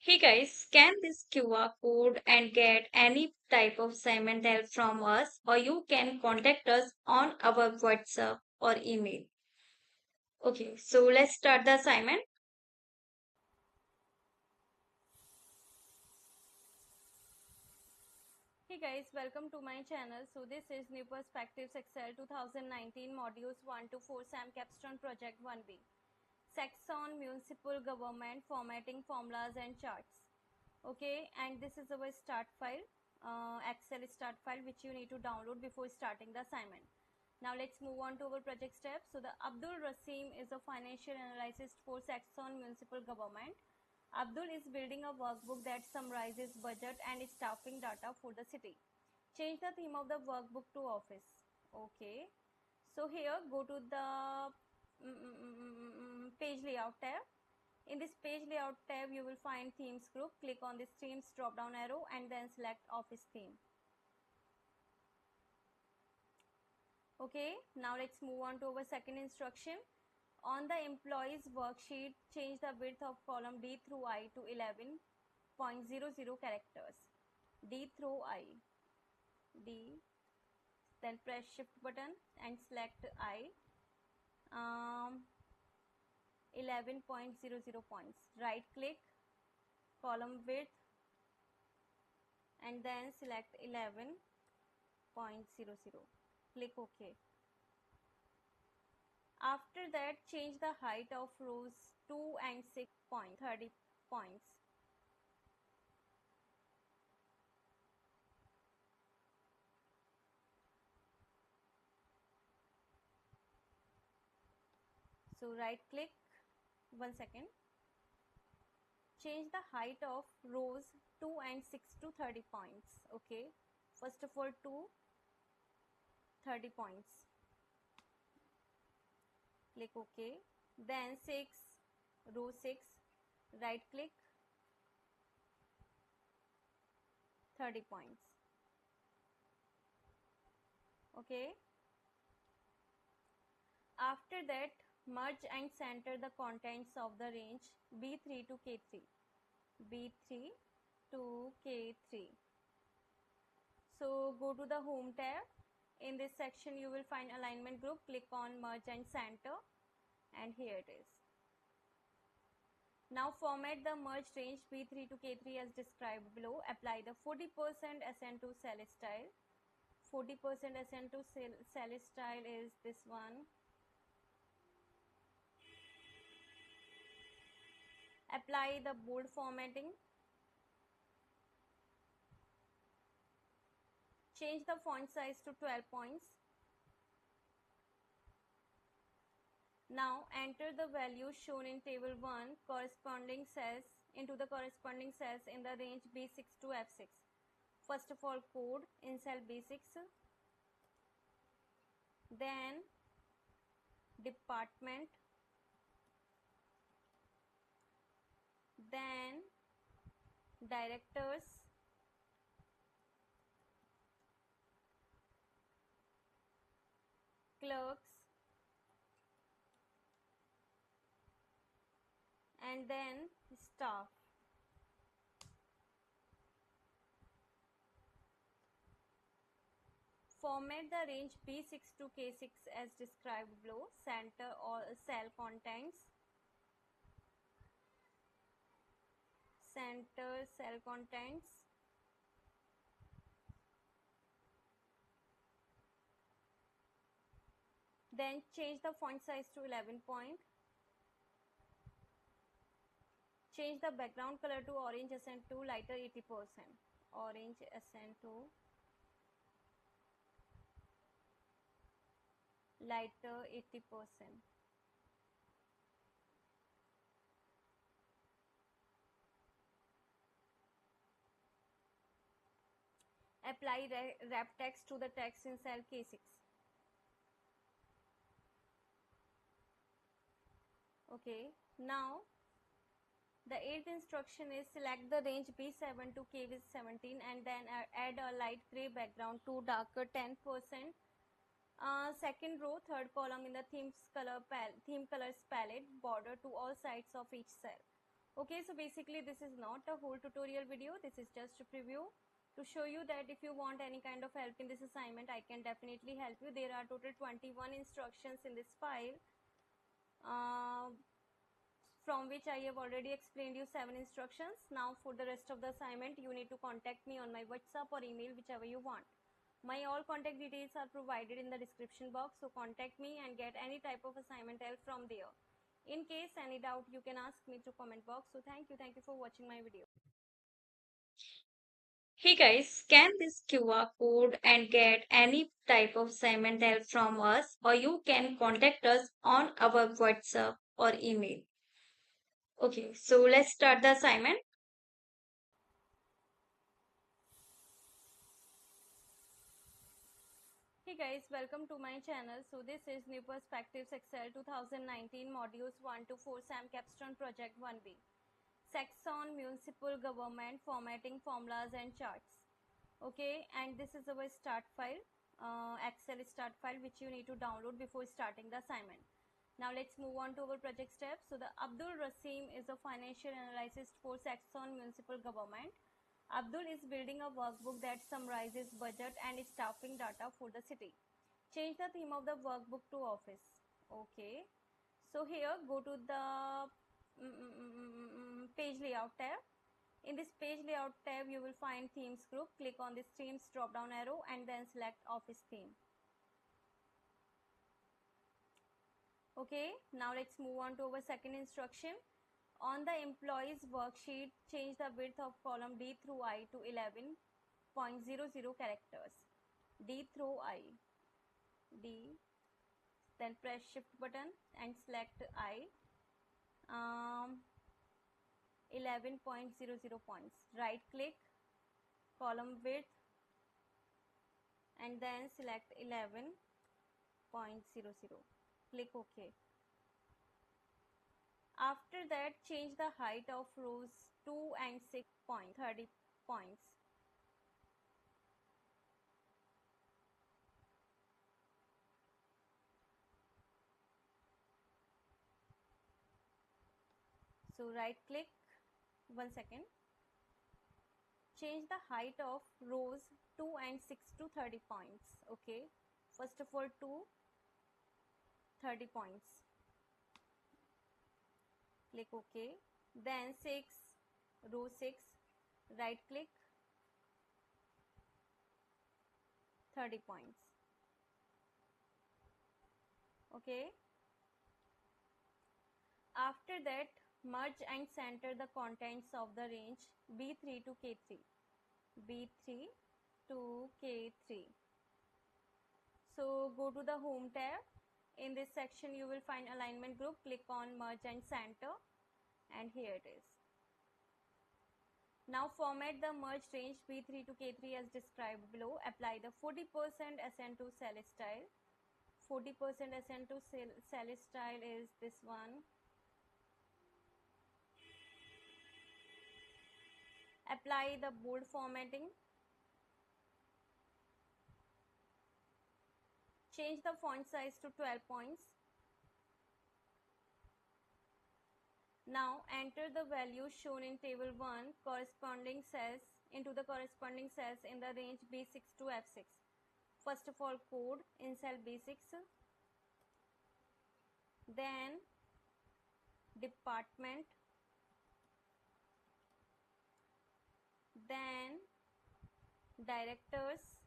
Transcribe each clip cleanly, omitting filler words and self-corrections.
Hey guys, scan this QR code and get any type of assignment help from us, or you can contact us on our WhatsApp or email. Okay, so let's start the assignment. Hey guys, welcome to my channel. So this is New Perspectives Excel 2019 modules 1 to 4 SAM Capstone Project 1B. Saxon Municipal Government formatting formulas and charts. Okay, and this is our start file, Excel start file, which you need to download before starting the assignment. Now let's move on to our project steps. So the Abdul Rassim is a financial analyst for Saxon Municipal Government. Abdul is building a workbook that summarizes budget and staffing data for the city. Change the theme of the workbook to office. Okay. So here go to the page layout tab. In this page layout tab, you will find themes group. Click on this themes drop down arrow and then select office theme. Okay, now let's move on to our second instruction. On the employees worksheet, change the width of column D through I to 11.00 characters. D through I. D. Then press shift button and select I. 11.00 points. Right click, column width, and then select 11.00. Click OK. After that, change the height of rows 2 and 6 point 30 points. So right click, 1 second. Change the height of rows 2 and 6 to 30 points. Okay. First of all, 2, 30 points. Click OK. Then 6, row 6, right click, 30 points. Okay. After that, merge and center the contents of the range B3 to K3. B3 to K3. So go to the home tab. In this section you will find alignment group. Click on merge and center, and here it is. Now format the merged range B3 to K3 as described below. Apply the 40% SN to cell style. 40% SN to cell style is this one. Apply the bold formatting. Change the font size to 12 points. Now enter the values shown in table 1 corresponding cells into the corresponding cells in the range B6 to F6. First of all, code in cell B6, then department, then directors, clerks, and then staff. Format the range B6 to K6 as described below. Center all cell contents. Center cell contents. Then change the font size to 11 point. Change the background color to orange accent to lighter 80%. Orange accent to lighter 80%. Apply wrap text to the text in cell K6. Okay, now the 8th instruction is select the range B7 to K17 and then add a light gray background to darker 10%. Second row, third column in the theme colors palette, border to all sides of each cell. Okay, so basically this is not a whole tutorial video. This is just a preview to show you that if you want any kind of help in this assignment, I can definitely help you. There are total 21 instructions in this file, uh, from which I have already explained you 7 instructions. Now for the rest of the assignment, you need to contact me on my WhatsApp or email, whichever you want. My all contact details are provided in the description box, so contact me and get any type of assignment help from there. In case any doubt, you can ask me through comment box. So thank you for watching my video. Hey guys, scan this QR code and get any type of assignment help from us, or you can contact us on our WhatsApp or email. Okay, so let's start the assignment. Hey guys, welcome to my channel. So this is New Perspectives Excel 2019 modules 1 to 4 SAM Capstone Project 1B. Saxon Municipal Government formatting formulas and charts. Okay, and this is our start file, Excel start file, which you need to download before starting the assignment. Now let's move on to our project steps. So the Abdul Rassim is a financial analyst for Saxon Municipal Government. Abdul is building a workbook that summarizes budget and staffing data for the city. Change the theme of the workbook to office. Okay, so here go to the page layout tab. In this page layout tab, you will find themes group. Click on this themes drop down arrow and then select office theme. Okay, now let's move on to our second instruction. On the employees worksheet, change the width of column D through I to 11.00 characters. D through I. D. Then press shift button and select I. 11.00 points. Right click, column width, and then select 11.00. Click OK. After that, change the height of rows 2 and 6.30 points. So right click, 1 second. Change the height of rows 2 and 6 to 30 points. Okay. First of all, 2, 30 points. Click OK. Then 6, row 6, right click, 30 points. Okay. After that, merge and center the contents of the range B3 to K3. B3 to K3. So go to the home tab. In this section, you will find alignment group. Click on merge and center, and here it is. Now format the merged range B3 to K3 as described below. Apply the 40% SN to cell style. 40% SN to cell style is this one. Apply the bold formatting. Change the font size to 12 points. Now enter the values shown in table 1 corresponding cells into the corresponding cells in the range B6 to F6. First of all, code in cell B6, then department, then directors,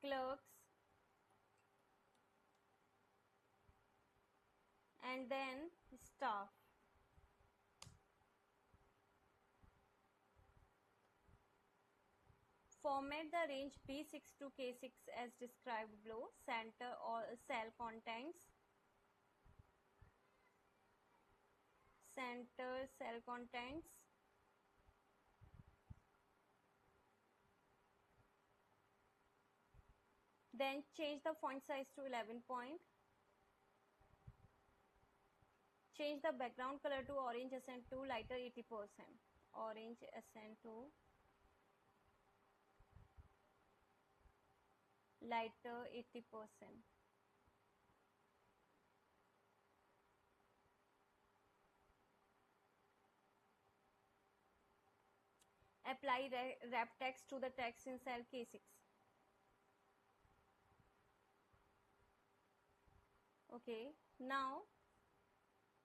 clerks, and then staff. Format the range B6 to K6 as described below. Center all cell contents. Center cell contents. Then change the font size to 11 point. Change the background color to orange accent to lighter 80%. Orange accent to lighter 80%. Apply wrap text to the text in cell K6. Okay, now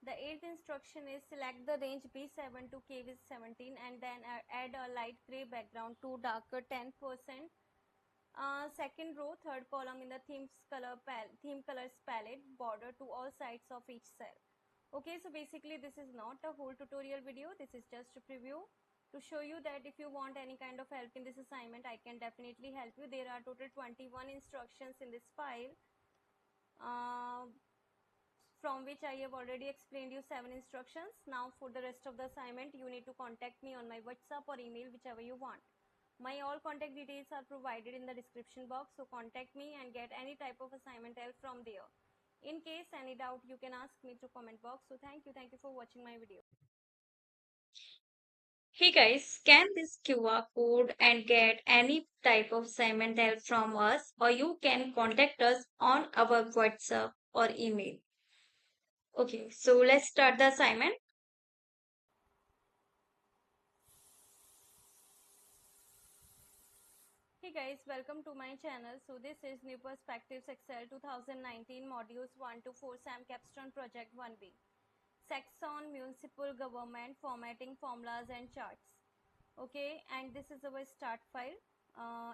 the eighth instruction is select the range B7 to K17 and then add a light gray background to darker 10%. Second row, third column in the theme colors palette, border to all sides of each cell. Okay, so basically this is not a whole tutorial video. This is just a preview to show you that if you want any kind of help in this assignment, I can definitely help you. There are total 21 instructions in this file. From which I have already explained you 7 instructions. Now for the rest of the assignment, you need to contact me on my WhatsApp or email, whichever you want. My all contact details are provided in the description box, so contact me and get any type of assignment help from there. In case any doubt, you can ask me through comment box. So thank you for watching my video. Hey guys, scan this QR code and get any type of assignment help from us, or you can contact us on our WhatsApp or email. Okay, so let's start the assignment. Hey guys, welcome to my channel. So this is New Perspectives Excel 2019 modules 1 to 4 SAM Capstone project 1B. Saxon Municipal Government formatting formulas and charts. Okay, and this is our start file,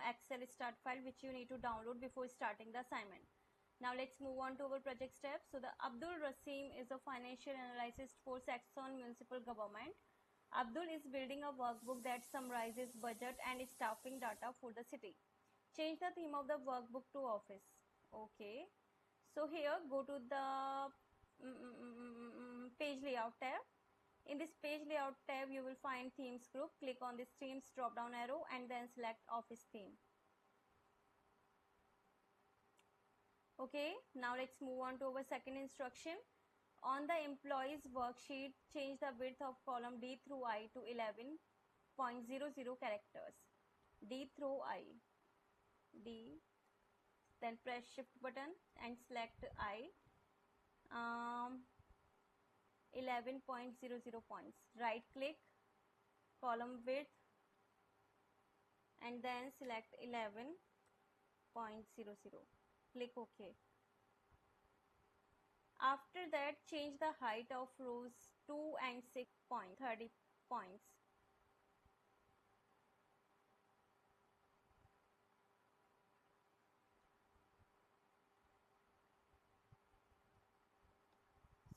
Excel start file, which you need to download before starting the assignment. Now let's move on to our project steps. So the Abdul Rassim is a financial analyst for Saxon Municipal Government. Abdul is building a workbook that summarizes budget and staffing data for the city. Change the theme of the workbook to office. Okay, so here go to the page layout tab. In this page layout tab, you will find themes group. Click on this themes drop down arrow and then select office theme. Okay, now let's move on to our second instruction. On the employees worksheet, change the width of column D through I to 11.00 characters. D through I. D. Then press shift button and select I. 11.00 points. Right click, column width, and then select 11.00. Click OK. After that, change the height of rows 2 and 6 points, 30 points.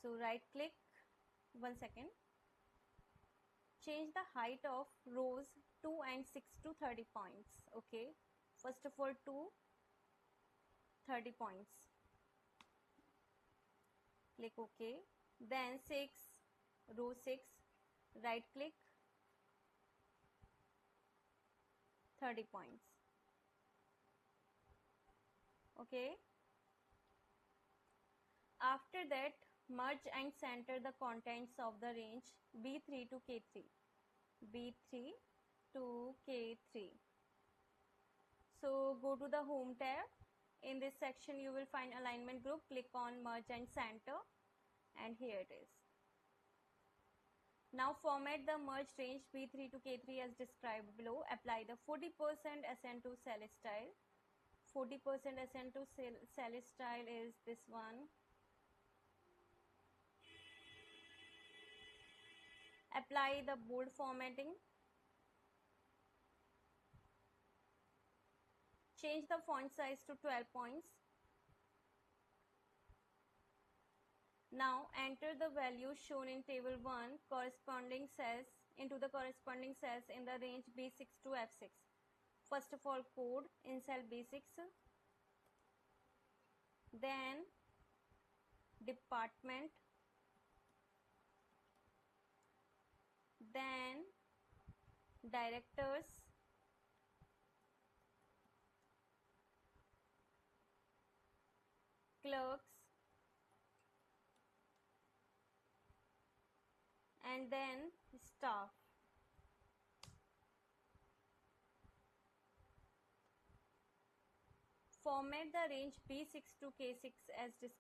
So right click, 1 second. Change the height of rows 2 and 6 to 30 points. Okay. First of all, 2, 30 points. Click OK. Then 6, row 6, right click, 30 points. Okay. After that, merge and center the contents of the range B3 to K3. B3 to K3. So go to the home tab. In this section, you will find alignment group. Click on merge and center, and here it is. Now format the merged range B3 to K3 as described below. Apply the 40% ascend to cell style. 40% ascend to cell style is this one. Apply the bold formatting. Change the font size to 12 points. Now enter the values shown in table 1 corresponding cells into the corresponding cells in the range B6 to F6. First of all, code in cell B6, then department, then directors, clerks, and then staff. Format the range B6 to K6 as described.